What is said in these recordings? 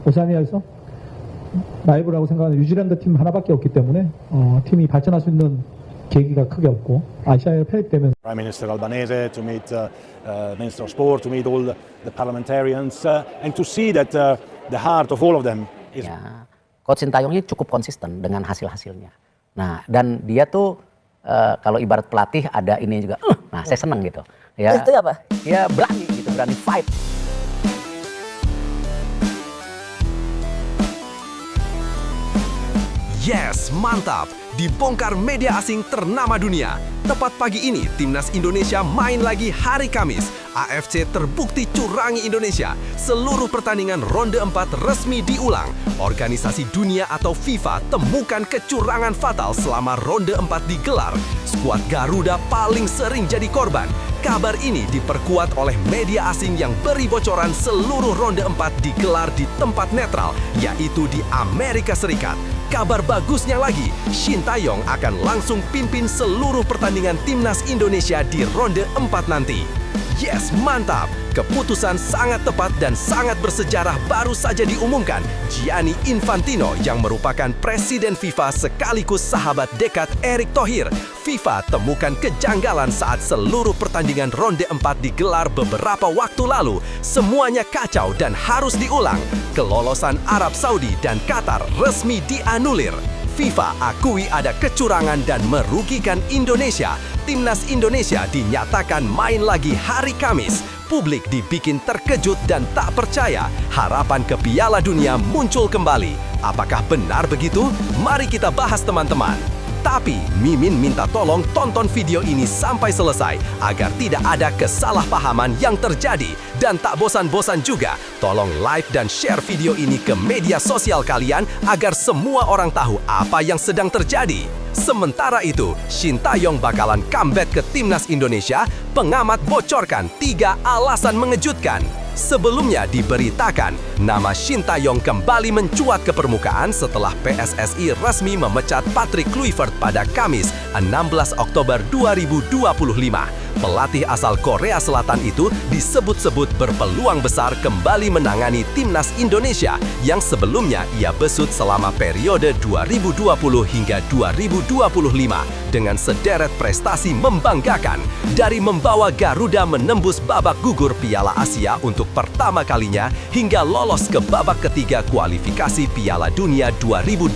오세아니아에서 라이벌이라고 생각하는 뉴질랜드 팀 하나밖에 없기 때문에 팀이 발전할 수 있는 계기가 크게 없고 아시아에 편입되면 Prime Minister Albanese to meet Minister of Sport, to meet all the parliamentarians and to see that the heart of all of them is. Ya, Coach Sintayong ini cukup konsisten dengan hasil-hasilnya. Nah, dan dia tuh kalau ibarat pelatih ada ini juga, nah saya seneng gitu. Ya, Itu apa? Ya berani gitu, berani fight. Yes, mantap! Dibongkar media asing ternama dunia. Tepat pagi ini, Timnas Indonesia main lagi hari Kamis. AFC terbukti curangi Indonesia. Seluruh pertandingan ronde 4 resmi diulang. Organisasi dunia atau FIFA temukan kecurangan fatal selama ronde 4 digelar. Skuad Garuda paling sering jadi korban. Kabar ini diperkuat oleh media asing yang beri bocoran seluruh ronde 4 digelar di tempat netral, yaitu di Amerika Serikat. Kabar bagusnya lagi, Sintayong akan langsung pimpin seluruh pertandingan Timnas Indonesia di ronde 4 nanti. Yes, mantap! Keputusan sangat tepat dan sangat bersejarah baru saja diumumkan. Gianni Infantino yang merupakan Presiden FIFA sekaligus sahabat dekat Erick Thohir. FIFA temukan kejanggalan saat seluruh pertandingan ronde 4 digelar beberapa waktu lalu. Semuanya kacau dan harus diulang. Kelolosan Arab Saudi dan Qatar resmi dianulir. FIFA akui ada kecurangan dan merugikan Indonesia. Timnas Indonesia dinyatakan main lagi hari Kamis. Publik dibikin terkejut dan tak percaya. Harapan ke Piala Dunia muncul kembali. Apakah benar begitu? Mari kita bahas teman-teman. Tapi Mimin minta tolong tonton video ini sampai selesai agar tidak ada kesalahpahaman yang terjadi. Dan tak bosan-bosan juga, tolong like dan share video ini ke media sosial kalian agar semua orang tahu apa yang sedang terjadi. Sementara itu, Sintayong bakalan comeback ke Timnas Indonesia. Pengamat bocorkan 3 alasan mengejutkan. Sebelumnya diberitakan, nama Sintayong kembali mencuat ke permukaan setelah PSSI resmi memecat Patrick Kluivert pada Kamis, 16 Oktober 2025. Pelatih asal Korea Selatan itu disebut-sebut berpeluang besar kembali menangani Timnas Indonesia yang sebelumnya ia besut selama periode 2020 hingga 2025 dengan sederet prestasi membanggakan. Dari membawa Garuda menembus babak gugur Piala Asia untuk pertama kalinya hingga lolos ke babak ketiga kualifikasi Piala Dunia 2026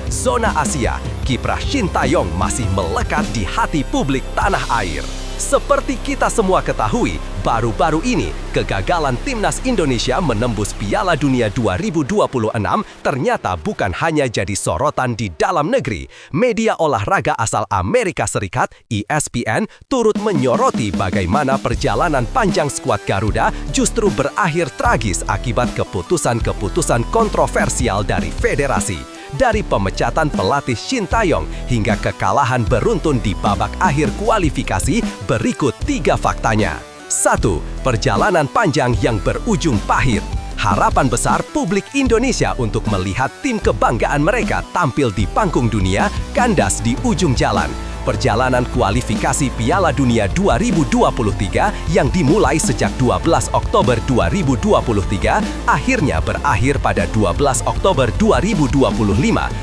zona Asia, kiprah Sintayong masih melekat di hati publik tanah air. Seperti kita semua ketahui, baru-baru ini kegagalan Timnas Indonesia menembus Piala Dunia 2026 ternyata bukan hanya jadi sorotan di dalam negeri. Media olahraga asal Amerika Serikat, ESPN, turut menyoroti bagaimana perjalanan panjang skuad Garuda justru berakhir tragis akibat keputusan-keputusan kontroversial dari federasi. Dari pemecatan pelatih Sintayong hingga kekalahan beruntun di babak akhir kualifikasi, berikut 3 faktanya. 1. Perjalanan panjang yang berujung pahit. Harapan besar publik Indonesia untuk melihat tim kebanggaan mereka tampil di panggung dunia kandas di ujung jalan. Perjalanan kualifikasi Piala Dunia 2023 yang dimulai sejak 12 Oktober 2023 akhirnya berakhir pada 12 Oktober 2025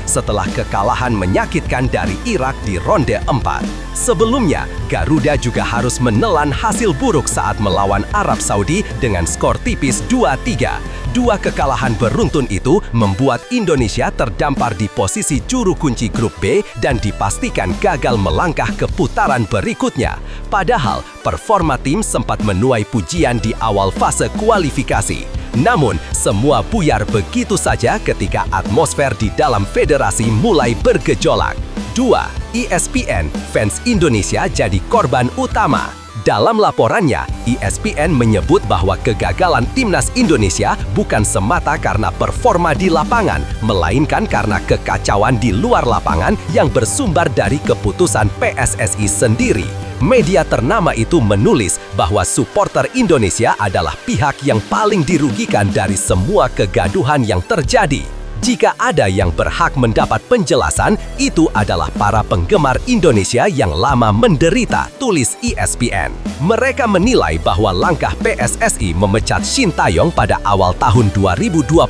setelah kekalahan menyakitkan dari Irak di ronde 4. Sebelumnya, Garuda juga harus menelan hasil buruk saat melawan Arab Saudi dengan skor tipis 2-3. 2 kekalahan beruntun itu membuat Indonesia terdampar di posisi juru kunci grup B dan dipastikan gagal melangkah ke putaran berikutnya. Padahal, performa tim sempat menuai pujian di awal fase kualifikasi. Namun, semua buyar begitu saja ketika atmosfer di dalam federasi mulai bergejolak. 2. ESPN, fans Indonesia jadi korban utama. Dalam laporannya, ESPN menyebut bahwa kegagalan Timnas Indonesia bukan semata karena performa di lapangan, melainkan karena kekacauan di luar lapangan yang bersumber dari keputusan PSSI sendiri. Media ternama itu menulis bahwa supporter Indonesia adalah pihak yang paling dirugikan dari semua kegaduhan yang terjadi. Jika ada yang berhak mendapat penjelasan, itu adalah para penggemar Indonesia yang lama menderita, tulis ESPN. Mereka menilai bahwa langkah PSSI memecat Shin Tae-yong pada awal tahun 2025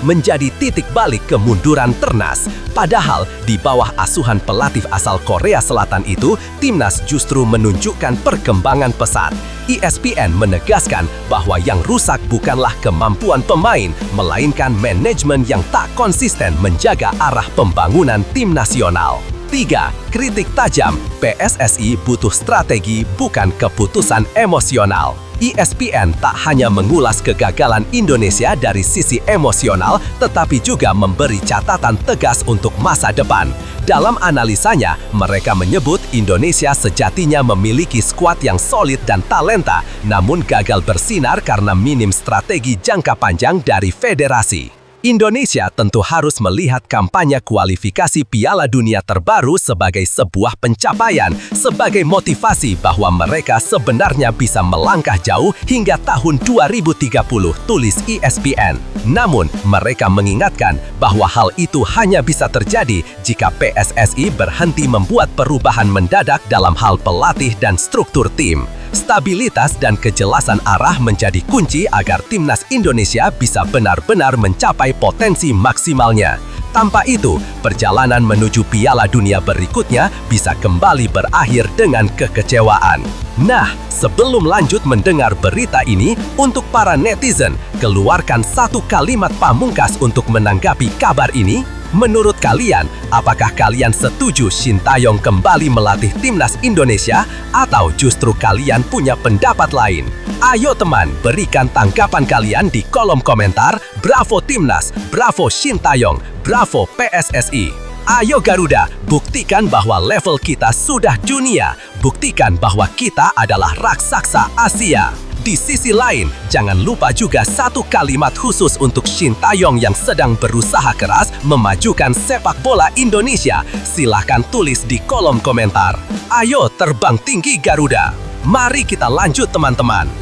menjadi titik balik kemunduran Ternas. Padahal, di bawah asuhan pelatih asal Korea Selatan itu, timnas justru menunjukkan perkembangan pesat. ESPN menegaskan bahwa yang rusak bukanlah kemampuan pemain, melainkan manajemen yang tak konsisten menjaga arah pembangunan tim nasional. 3. Kritik tajam, PSSI butuh strategi bukan keputusan emosional. ESPN tak hanya mengulas kegagalan Indonesia dari sisi emosional, tetapi juga memberi catatan tegas untuk masa depan. Dalam analisanya, mereka menyebut Indonesia sejatinya memiliki skuad yang solid dan talenta, namun gagal bersinar karena minim strategi jangka panjang dari federasi. Indonesia tentu harus melihat kampanye kualifikasi Piala Dunia terbaru sebagai sebuah pencapaian, sebagai motivasi bahwa mereka sebenarnya bisa melangkah jauh hingga tahun 2030, tulis ESPN. Namun, mereka mengingatkan bahwa hal itu hanya bisa terjadi jika PSSI berhenti membuat perubahan mendadak dalam hal pelatih dan struktur tim. Stabilitas dan kejelasan arah menjadi kunci agar timnas Indonesia bisa benar-benar mencapai potensi maksimalnya. Tanpa itu, perjalanan menuju Piala Dunia berikutnya bisa kembali berakhir dengan kekecewaan. Nah, sebelum lanjut mendengar berita ini, untuk para netizen, keluarkan satu kalimat pamungkas untuk menanggapi kabar ini. Menurut kalian, apakah kalian setuju Shin Tae-yong kembali melatih timnas Indonesia atau justru kalian punya pendapat lain? Ayo teman, berikan tanggapan kalian di kolom komentar. Bravo Timnas, bravo Shin Tae-yong, bravo PSSI. Ayo Garuda, buktikan bahwa level kita sudah dunia. Buktikan bahwa kita adalah raksasa Asia. Di sisi lain, jangan lupa juga satu kalimat khusus untuk Shin Tae-yong yang sedang berusaha keras memajukan sepak bola Indonesia. Silahkan tulis di kolom komentar. Ayo terbang tinggi Garuda. Mari kita lanjut teman-teman.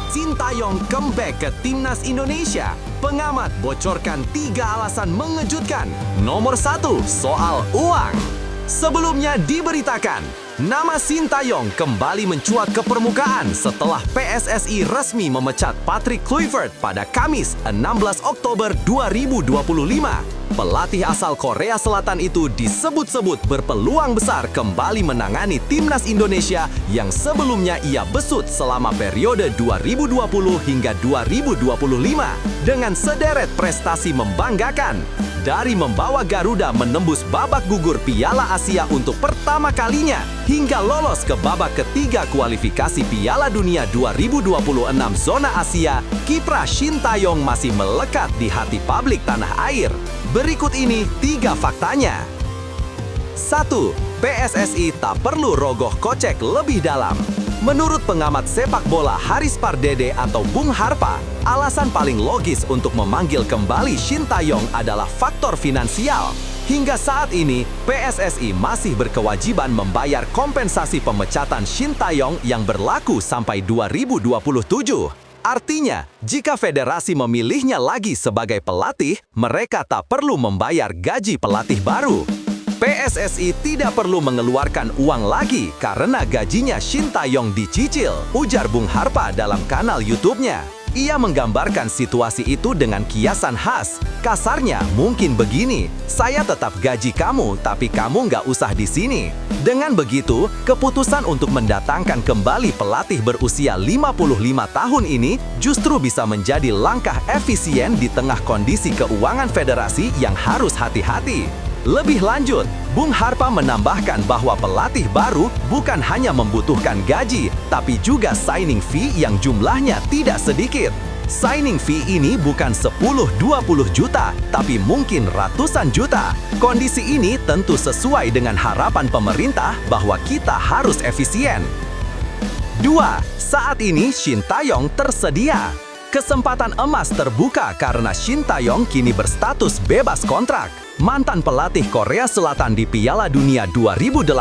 Shin Tae-yong comeback ke timnas Indonesia. Pengamat bocorkan 3 alasan mengejutkan. Nomor 1, soal uang. Sebelumnya diberitakan, nama Shin Tae-yong kembali mencuat ke permukaan setelah PSSI resmi memecat Patrick Kluivert pada Kamis 16 Oktober 2025. Pelatih asal Korea Selatan itu disebut-sebut berpeluang besar kembali menangani timnas Indonesia yang sebelumnya ia besut selama periode 2020 hingga 2025 dengan sederet prestasi membanggakan. Dari membawa Garuda menembus babak gugur Piala Asia untuk pertama kalinya hingga lolos ke babak ketiga kualifikasi Piala Dunia 2026 zona Asia, kiprah Shin Tae-yong masih melekat di hati publik tanah air. Berikut ini 3 faktanya. 1. PSSI tak perlu rogoh kocek lebih dalam. Menurut pengamat sepak bola Haris Pardede atau Bung Harpa, alasan paling logis untuk memanggil kembali Shin Tae-yong adalah faktor finansial. Hingga saat ini, PSSI masih berkewajiban membayar kompensasi pemecatan Shin Tae-yong yang berlaku sampai 2027. Artinya, jika federasi memilihnya lagi sebagai pelatih, mereka tak perlu membayar gaji pelatih baru. PSSI tidak perlu mengeluarkan uang lagi karena gajinya Shin Tae-yong dicicil, ujar Bung Harpa dalam kanal YouTube-nya. Ia menggambarkan situasi itu dengan kiasan khas. Kasarnya mungkin begini, saya tetap gaji kamu, tapi kamu nggak usah di sini. Dengan begitu, keputusan untuk mendatangkan kembali pelatih berusia 55 tahun ini justru bisa menjadi langkah efisien di tengah kondisi keuangan federasi yang harus hati-hati. Lebih lanjut, Bung Harpa menambahkan bahwa pelatih baru bukan hanya membutuhkan gaji, tapi juga signing fee yang jumlahnya tidak sedikit. Signing fee ini bukan 10-20 juta, tapi mungkin ratusan juta. Kondisi ini tentu sesuai dengan harapan pemerintah bahwa kita harus efisien. 2. Saat ini Shin Tae-yong tersedia. Kesempatan emas terbuka karena Shin Tae-yong kini berstatus bebas kontrak. Mantan pelatih Korea Selatan di Piala Dunia 2018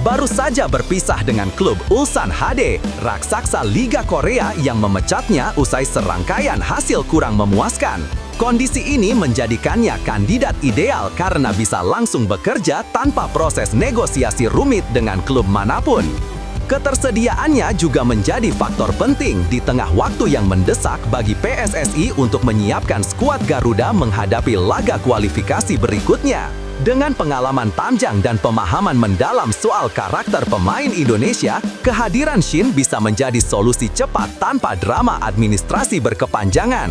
baru saja berpisah dengan klub Ulsan HD, raksasa Liga Korea yang memecatnya usai serangkaian hasil kurang memuaskan. Kondisi ini menjadikannya kandidat ideal karena bisa langsung bekerja tanpa proses negosiasi rumit dengan klub manapun. Ketersediaannya juga menjadi faktor penting di tengah waktu yang mendesak bagi PSSI untuk menyiapkan skuad Garuda menghadapi laga kualifikasi berikutnya. Dengan pengalaman panjang dan pemahaman mendalam soal karakter pemain Indonesia, kehadiran Shin bisa menjadi solusi cepat tanpa drama administrasi berkepanjangan.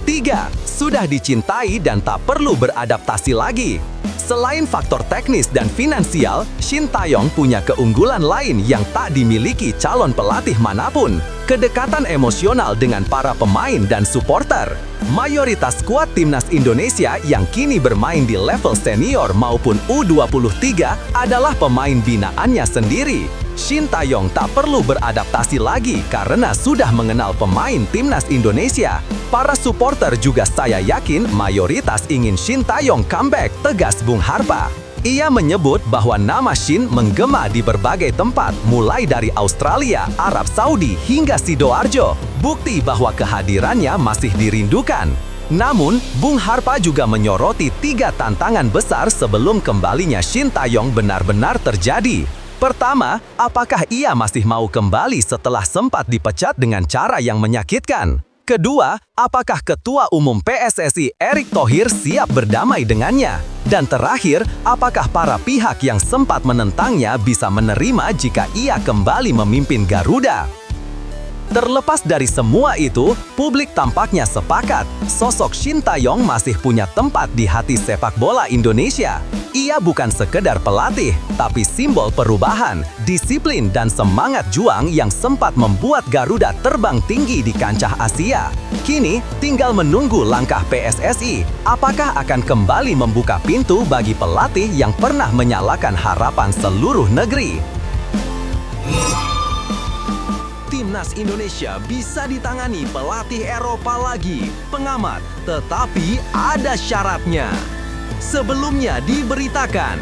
3. Sudah dicintai dan tak perlu beradaptasi lagi. Selain faktor teknis dan finansial, Shin Tae-yong punya keunggulan lain yang tak dimiliki calon pelatih manapun. Kedekatan emosional dengan para pemain dan supporter. Mayoritas skuad timnas Indonesia yang kini bermain di level senior maupun U23 adalah pemain binaannya sendiri. Shin Tae-yong tak perlu beradaptasi lagi karena sudah mengenal pemain timnas Indonesia. Para supporter juga saya yakin mayoritas ingin Shin Tae-yong comeback, tegas Bung Harpa. Ia menyebut bahwa nama Shin menggema di berbagai tempat, mulai dari Australia, Arab Saudi, hingga Sidoarjo. Bukti bahwa kehadirannya masih dirindukan. Namun, Bung Harpa juga menyoroti 3 tantangan besar sebelum kembalinya Shin Tae-yong benar-benar terjadi. Pertama, apakah ia masih mau kembali setelah sempat dipecat dengan cara yang menyakitkan? Kedua, apakah Ketua Umum PSSI Erick Thohir siap berdamai dengannya? Dan terakhir, apakah para pihak yang sempat menentangnya bisa menerima jika ia kembali memimpin Garuda? Terlepas dari semua itu, publik tampaknya sepakat sosok Shin Tae-yong masih punya tempat di hati sepak bola Indonesia. Ia bukan sekedar pelatih, tapi simbol perubahan, disiplin dan semangat juang yang sempat membuat Garuda terbang tinggi di kancah Asia. Kini, tinggal menunggu langkah PSSI. Apakah akan kembali membuka pintu bagi pelatih yang pernah menyalakan harapan seluruh negeri? Timnas Indonesia bisa ditangani pelatih Eropa lagi, pengamat, tetapi ada syaratnya. Sebelumnya diberitakan,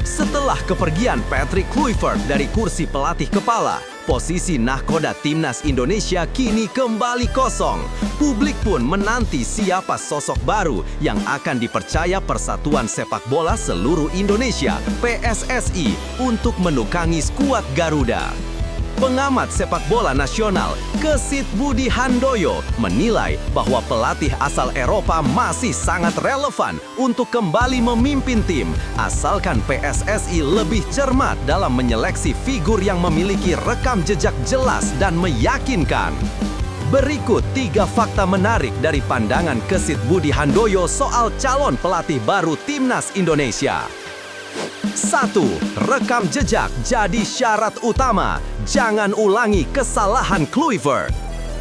setelah kepergian Patrick Kluivert dari kursi pelatih kepala, posisi nahkoda Timnas Indonesia kini kembali kosong. Publik pun menanti siapa sosok baru yang akan dipercaya Persatuan Sepak Bola Seluruh Indonesia, PSSI, untuk menukangi skuad Garuda. Pengamat sepak bola nasional Kesit Budi Handoyo menilai bahwa pelatih asal Eropa masih sangat relevan untuk kembali memimpin tim, asalkan PSSI lebih cermat dalam menyeleksi figur yang memiliki rekam jejak jelas dan meyakinkan. Berikut 3 fakta menarik dari pandangan Kesit Budi Handoyo soal calon pelatih baru Timnas Indonesia. 1. Rekam jejak jadi syarat utama. Jangan ulangi kesalahan Kluivert.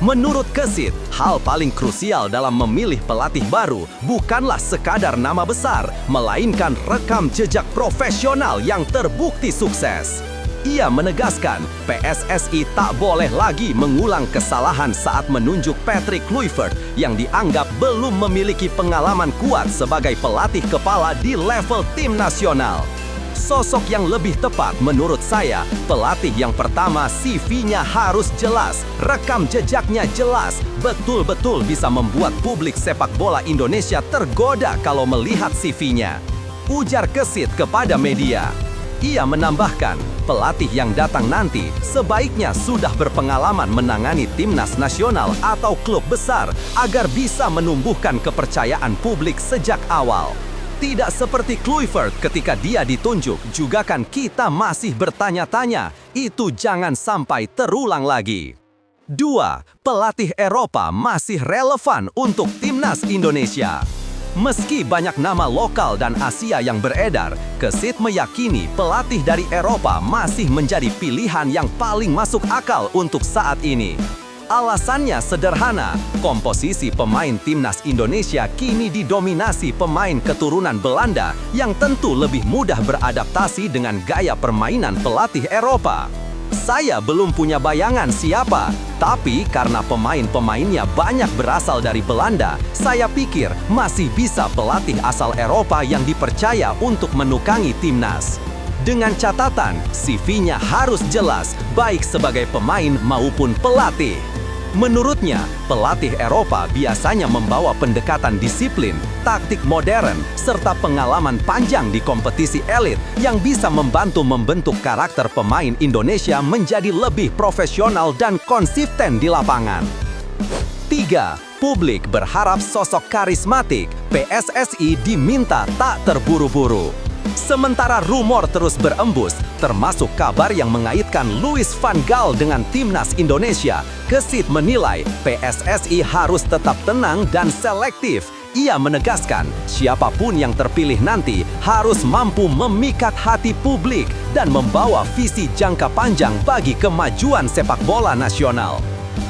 Menurut Kesit, hal paling krusial dalam memilih pelatih baru bukanlah sekadar nama besar, melainkan rekam jejak profesional yang terbukti sukses. Ia menegaskan, PSSI tak boleh lagi mengulang kesalahan saat menunjuk Patrick Kluivert yang dianggap belum memiliki pengalaman kuat sebagai pelatih kepala di level tim nasional. Sosok yang lebih tepat menurut saya, pelatih yang pertama CV-nya harus jelas, rekam jejaknya jelas, betul-betul bisa membuat publik sepak bola Indonesia tergoda kalau melihat CV-nya. Ujar Kesit kepada media. Ia menambahkan, pelatih yang datang nanti sebaiknya sudah berpengalaman menangani timnas nasional atau klub besar agar bisa menumbuhkan kepercayaan publik sejak awal. Tidak seperti Kluivert ketika dia ditunjuk, juga kan kita masih bertanya-tanya, itu jangan sampai terulang lagi. 2. Pelatih Eropa masih relevan untuk timnas Indonesia. Meski banyak nama lokal dan Asia yang beredar, Kesit meyakini pelatih dari Eropa masih menjadi pilihan yang paling masuk akal untuk saat ini. Alasannya sederhana, komposisi pemain timnas Indonesia kini didominasi pemain keturunan Belanda yang tentu lebih mudah beradaptasi dengan gaya permainan pelatih Eropa. Saya belum punya bayangan siapa, tapi karena pemain-pemainnya banyak berasal dari Belanda, saya pikir masih bisa pelatih asal Eropa yang dipercaya untuk menukangi timnas. Dengan catatan, CV-nya harus jelas, baik sebagai pemain maupun pelatih. Menurutnya, pelatih Eropa biasanya membawa pendekatan disiplin, taktik modern, serta pengalaman panjang di kompetisi elit yang bisa membantu membentuk karakter pemain Indonesia menjadi lebih profesional dan konsisten di lapangan. 3. Publik berharap sosok karismatik, PSSI diminta tak terburu-buru. Sementara rumor terus berembus, termasuk kabar yang mengaitkan Louis van Gaal dengan timnas Indonesia, Gesit menilai PSSI harus tetap tenang dan selektif. Ia menegaskan, siapapun yang terpilih nanti harus mampu memikat hati publik dan membawa visi jangka panjang bagi kemajuan sepak bola nasional.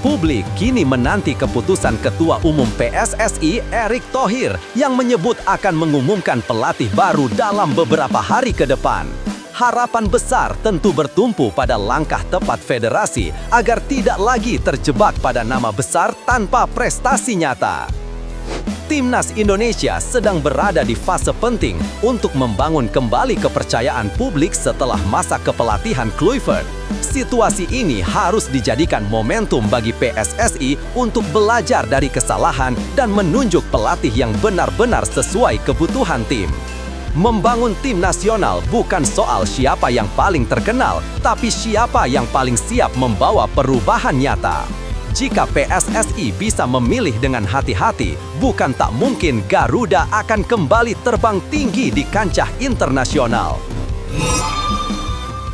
Publik kini menanti keputusan Ketua Umum PSSI Erick Thohir yang menyebut akan mengumumkan pelatih baru dalam beberapa hari ke depan. Harapan besar tentu bertumpu pada langkah tepat federasi agar tidak lagi terjebak pada nama besar tanpa prestasi nyata. Timnas Indonesia sedang berada di fase penting untuk membangun kembali kepercayaan publik setelah masa kepelatihan Kluivert. Situasi ini harus dijadikan momentum bagi PSSI untuk belajar dari kesalahan dan menunjuk pelatih yang benar-benar sesuai kebutuhan tim. Membangun tim nasional bukan soal siapa yang paling terkenal, tapi siapa yang paling siap membawa perubahan nyata. Jika PSSI bisa memilih dengan hati-hati, bukan tak mungkin Garuda akan kembali terbang tinggi di kancah internasional.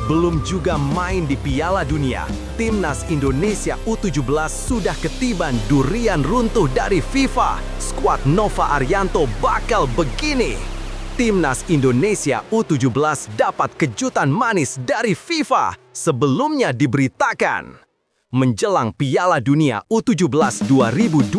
Belum juga main di Piala Dunia, Timnas Indonesia U17 sudah ketiban durian runtuh dari FIFA. Skuad Nova Arianto bakal begini. Timnas Indonesia U17 dapat kejutan manis dari FIFA. Sebelumnya diberitakan, menjelang Piala Dunia U17 2025,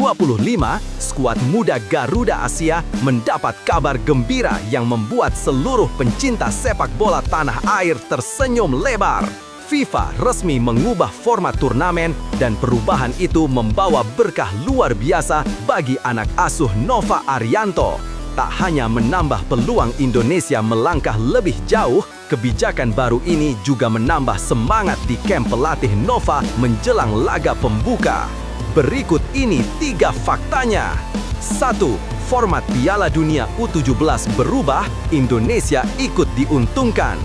skuad muda Garuda Asia mendapat kabar gembira yang membuat seluruh pencinta sepak bola tanah air tersenyum lebar. FIFA resmi mengubah format turnamen dan perubahan itu membawa berkah luar biasa bagi anak asuh Nova Arianto. Tak hanya menambah peluang Indonesia melangkah lebih jauh, kebijakan baru ini juga menambah semangat di kamp pelatih Nova menjelang laga pembuka. Berikut ini 3 faktanya. 1. Format Piala Dunia U17 berubah, Indonesia ikut diuntungkan.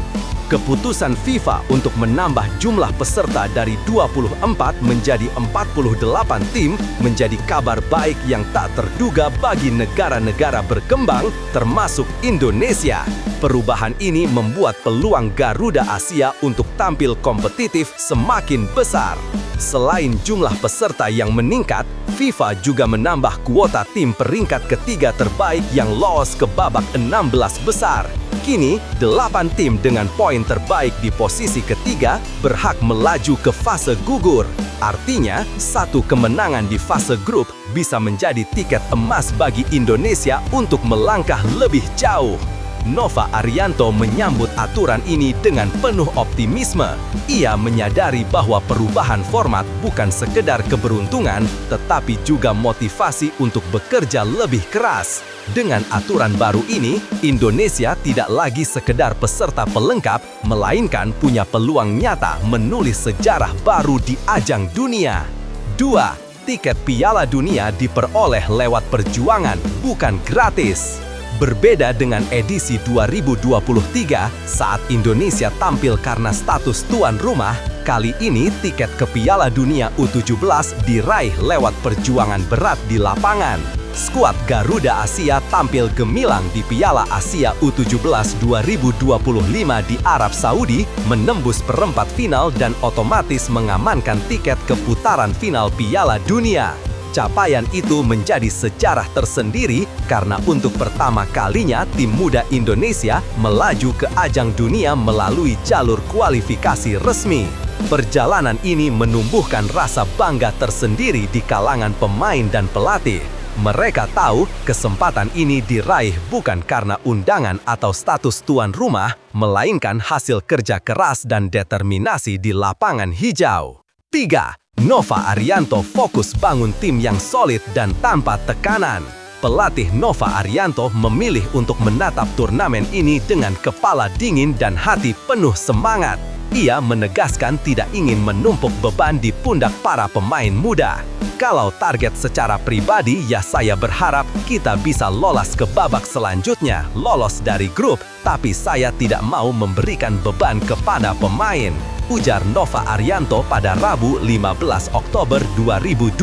Keputusan FIFA untuk menambah jumlah peserta dari 24 menjadi 48 tim menjadi kabar baik yang tak terduga bagi negara-negara berkembang, termasuk Indonesia. Perubahan ini membuat peluang Garuda Asia untuk tampil kompetitif semakin besar. Selain jumlah peserta yang meningkat, FIFA juga menambah kuota tim peringkat ketiga terbaik yang lolos ke babak 16 besar. Kini, 8 tim dengan poin terbaik di posisi ketiga berhak melaju ke fase gugur. Artinya, 1 kemenangan di fase grup bisa menjadi tiket emas bagi Indonesia untuk melangkah lebih jauh. Nova Arianto menyambut aturan ini dengan penuh optimisme. Ia menyadari bahwa perubahan format bukan sekedar keberuntungan, tetapi juga motivasi untuk bekerja lebih keras. Dengan aturan baru ini, Indonesia tidak lagi sekedar peserta pelengkap, melainkan punya peluang nyata menulis sejarah baru di ajang dunia. 2. Tiket Piala Dunia diperoleh lewat perjuangan, bukan gratis. Berbeda dengan edisi 2023 saat Indonesia tampil karena status tuan rumah, kali ini tiket ke Piala Dunia U17 diraih lewat perjuangan berat di lapangan. Skuad Garuda Asia tampil gemilang di Piala Asia U17 2025 di Arab Saudi, menembus perempat final dan otomatis mengamankan tiket ke putaran final Piala Dunia. Capaian itu menjadi sejarah tersendiri karena untuk pertama kalinya tim muda Indonesia melaju ke ajang dunia melalui jalur kualifikasi resmi. Perjalanan ini menumbuhkan rasa bangga tersendiri di kalangan pemain dan pelatih. Mereka tahu kesempatan ini diraih bukan karena undangan atau status tuan rumah, melainkan hasil kerja keras dan determinasi di lapangan hijau. 3. Nova Arianto fokus bangun tim yang solid dan tanpa tekanan. Pelatih Nova Arianto memilih untuk menatap turnamen ini dengan kepala dingin dan hati penuh semangat. Ia menegaskan tidak ingin menumpuk beban di pundak para pemain muda. Kalau target secara pribadi, ya saya berharap kita bisa lolos ke babak selanjutnya, lolos dari grup, tapi saya tidak mau memberikan beban kepada pemain, ujar Nova Arianto pada Rabu 15 Oktober 2025.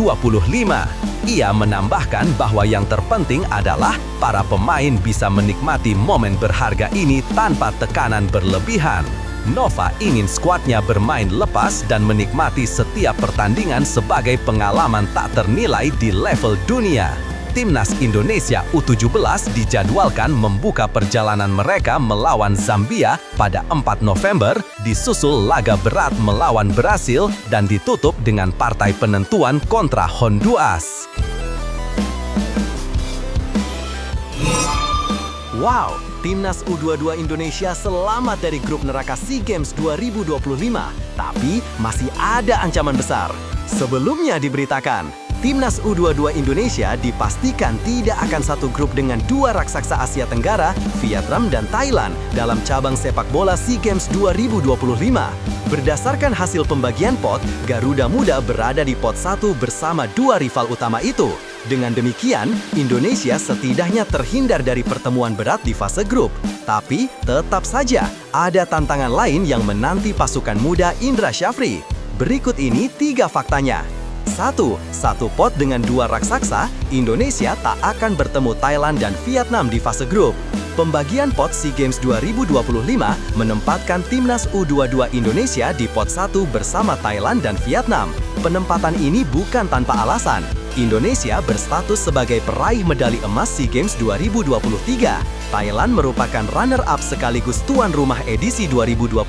Ia menambahkan bahwa yang terpenting adalah para pemain bisa menikmati momen berharga ini tanpa tekanan berlebihan. Nova ingin skuadnya bermain lepas dan menikmati setiap pertandingan sebagai pengalaman tak ternilai di level dunia. Timnas Indonesia U17 dijadwalkan membuka perjalanan mereka melawan Zambia pada 4 November, disusul laga berat melawan Brasil dan ditutup dengan partai penentuan kontra Honduras. Wow! Timnas U22 Indonesia selamat dari grup neraka SEA Games 2025, tapi masih ada ancaman besar. Sebelumnya diberitakan, Timnas U22 Indonesia dipastikan tidak akan satu grup dengan dua raksasa Asia Tenggara, Vietnam dan Thailand, dalam cabang sepak bola SEA Games 2025. Berdasarkan hasil pembagian pot, Garuda Muda berada di pot 1 bersama dua rival utama itu. Dengan demikian, Indonesia setidaknya terhindar dari pertemuan berat di fase grup. Tapi, tetap saja, ada tantangan lain yang menanti pasukan muda Indra Syafri. Berikut ini 3 faktanya. 1. Satu pot dengan dua raksasa, Indonesia tak akan bertemu Thailand dan Vietnam di fase grup. Pembagian pot SEA Games 2025 menempatkan Timnas U22 Indonesia di pot 1 bersama Thailand dan Vietnam. Penempatan ini bukan tanpa alasan. Indonesia berstatus sebagai peraih medali emas SEA Games 2023. Thailand merupakan runner-up sekaligus tuan rumah edisi 2025,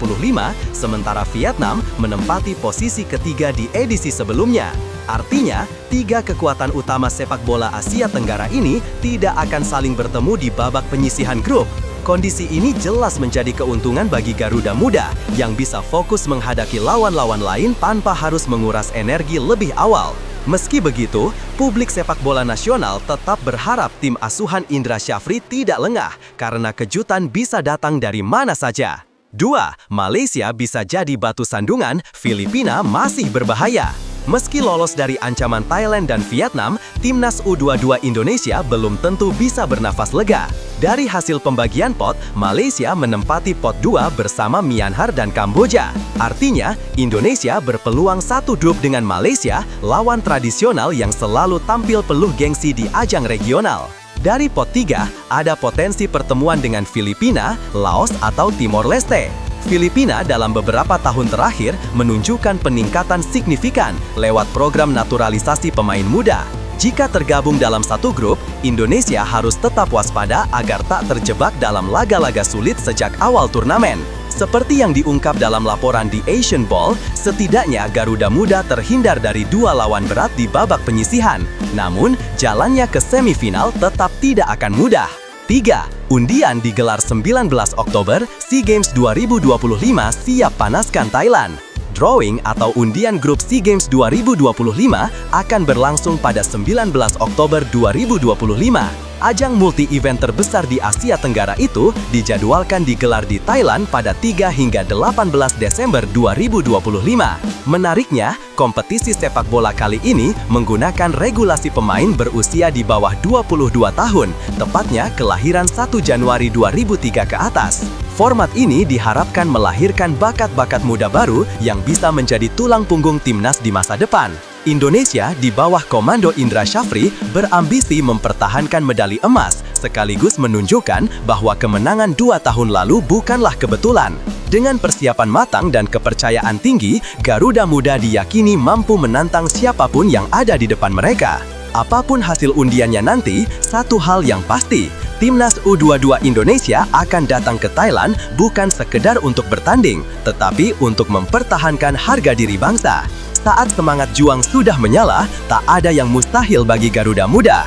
sementara Vietnam menempati posisi ketiga di edisi sebelumnya. Artinya, 3 kekuatan utama sepak bola Asia Tenggara ini tidak akan saling bertemu di babak penyisihan grup. Kondisi ini jelas menjadi keuntungan bagi Garuda Muda yang bisa fokus menghadapi lawan-lawan lain tanpa harus menguras energi lebih awal. Meski begitu, publik sepak bola nasional tetap berharap tim asuhan Indra Syafri tidak lengah karena kejutan bisa datang dari mana saja. 2. Malaysia bisa jadi batu sandungan, Filipina masih berbahaya. Meski lolos dari ancaman Thailand dan Vietnam, Timnas U22 Indonesia belum tentu bisa bernafas lega. Dari hasil pembagian pot, Malaysia menempati pot 2 bersama Myanmar dan Kamboja. Artinya, Indonesia berpeluang satu grup dengan Malaysia, lawan tradisional yang selalu tampil penuh gengsi di ajang regional. Dari pot 3, ada potensi pertemuan dengan Filipina, Laos, atau Timor Leste. Filipina dalam beberapa tahun terakhir menunjukkan peningkatan signifikan lewat program naturalisasi pemain muda. Jika tergabung dalam satu grup, Indonesia harus tetap waspada agar tak terjebak dalam laga-laga sulit sejak awal turnamen. Seperti yang diungkap dalam laporan di Asian Ball, setidaknya Garuda Muda terhindar dari 2 lawan berat di babak penyisihan. Namun, jalannya ke semifinal tetap tidak akan mudah. 3. Undian digelar 19 Oktober, SEA Games 2025 siap panaskan Thailand. Drawing atau undian grup SEA Games 2025 akan berlangsung pada 19 Oktober 2025. Ajang multi-event terbesar di Asia Tenggara itu dijadwalkan digelar di Thailand pada 3 hingga 18 Desember 2025. Menariknya, kompetisi sepak bola kali ini menggunakan regulasi pemain berusia di bawah 22 tahun, tepatnya kelahiran 1 Januari 2003 ke atas. Format ini diharapkan melahirkan bakat-bakat muda baru yang bisa menjadi tulang punggung timnas di masa depan. Indonesia di bawah komando Indra Syafri berambisi mempertahankan medali emas, sekaligus menunjukkan bahwa kemenangan 2 tahun lalu bukanlah kebetulan. Dengan persiapan matang dan kepercayaan tinggi, Garuda Muda diyakini mampu menantang siapapun yang ada di depan mereka. Apapun hasil undiannya nanti, satu hal yang pasti, Timnas U22 Indonesia akan datang ke Thailand bukan sekedar untuk bertanding, tetapi untuk mempertahankan harga diri bangsa. Saat semangat juang sudah menyala, tak ada yang mustahil bagi Garuda Muda.